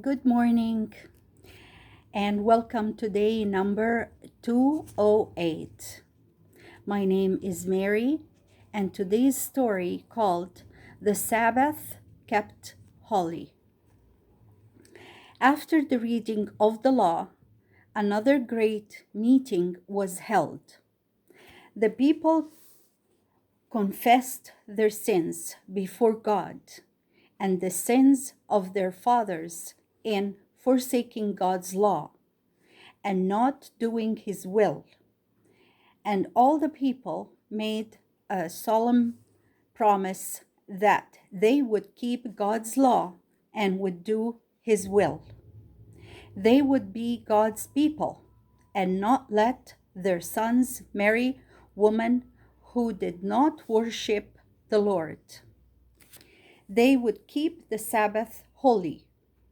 Good morning and welcome to day number 208. My name is Mary and today's story called The Sabbath Kept Holy. After the reading of the law, another great meeting was held. The people confessed their sins before God and the sins of their fathers in forsaking God's law and not doing his will. And all the people made a solemn promise that they would keep God's law and would do his will. They would be God's people and not let their sons marry women who did not worship the Lord. They would keep the Sabbath holy,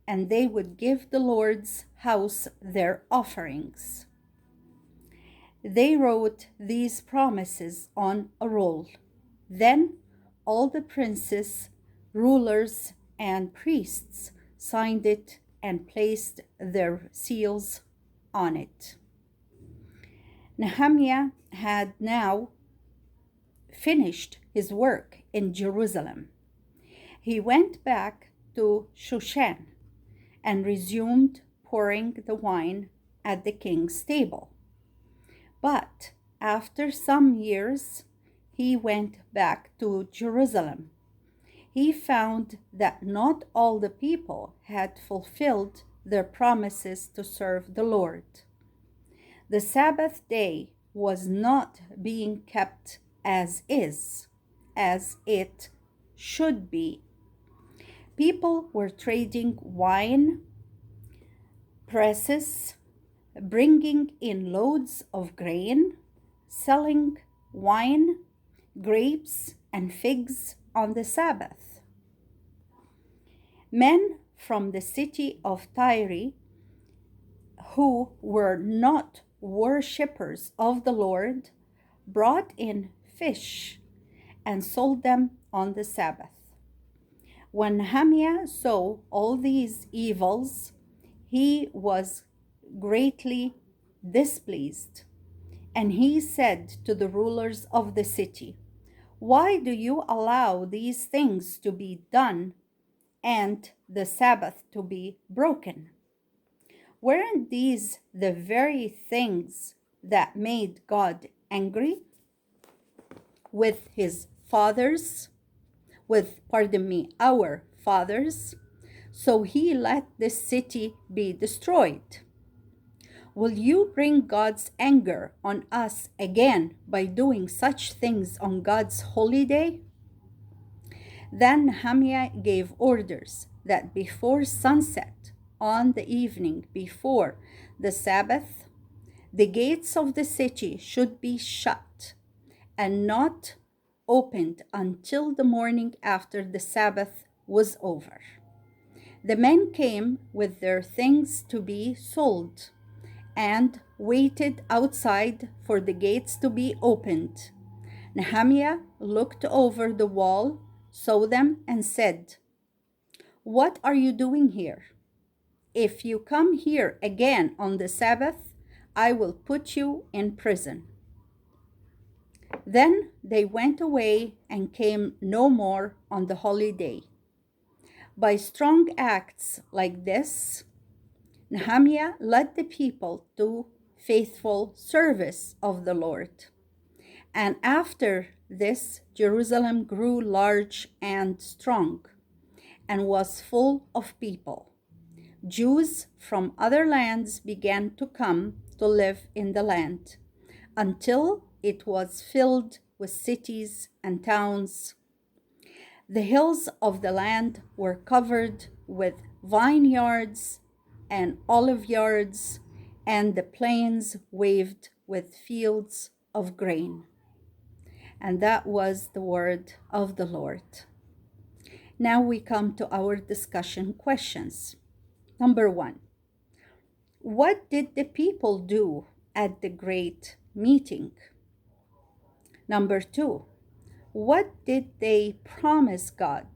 and they would give the Lord's house their offerings. They wrote these promises on a roll. Then all the princes, rulers, and priests signed it and placed their seals on it. Nehemiah had now finished his work in Jerusalem. He went back to Shushan and resumed pouring the wine at the king's table. But after some years, he went back to Jerusalem. He found that not all the people had fulfilled their promises to serve the Lord. The Sabbath day was not being kept as it should be. People were trading wine presses, bringing in loads of grain, selling wine, grapes, and figs on the Sabbath. Men from the city of Tyre, who were not worshippers of the Lord, brought in fish and sold them on the Sabbath. When Nehemiah saw all these evils, he was greatly displeased, and he said to the rulers of the city, "Why do you allow these things to be done and the Sabbath to be broken? Weren't these the very things that made God angry with our fathers? So he let this city be destroyed. Will you bring God's anger on us again by doing such things on God's holy day?" Then Nehemiah gave orders that before sunset on the evening before the Sabbath, the gates of the city should be shut and not opened until the morning after the Sabbath was over. The men came with their things to be sold and waited outside for the gates to be opened. Nehemiah looked over the wall, saw them, and said, "What are you doing here? If you come here again on the Sabbath, I will put you in prison." Then they went away and came no more on the holy day. By strong acts like this, Nehemiah led the people to faithful service of the Lord. And after this, Jerusalem grew large and strong and was full of people. Jews from other lands began to come to live in the land until it was filled with cities and towns. The hills of the land were covered with vineyards and olive yards, and the plains waved with fields of grain. And that was the word of the Lord. Now we come to our discussion questions. Number 1, what did the people do at the great meeting? Number 2, what did they promise God?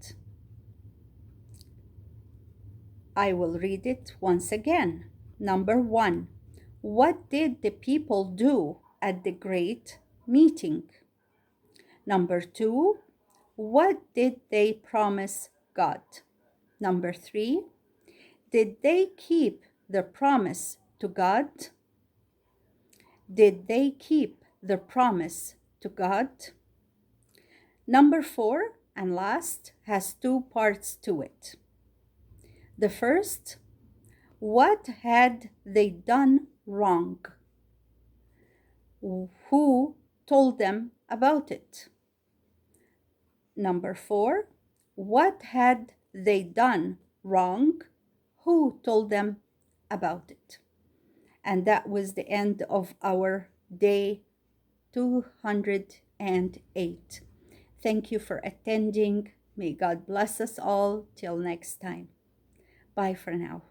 I will read it once again. Number 1. What did the people do at the great meeting? Number 2. What did they promise God? Number 3. Did they keep the promise to God? Did they keep the promise to God? Number 4 and last has 2 parts to it. The first, what had they done wrong? Who told them about it? Number 4, what had they done wrong? Who told them about it? And that was the end of our day 208. Thank you for attending. May God bless us all. Till next time. Bye for now.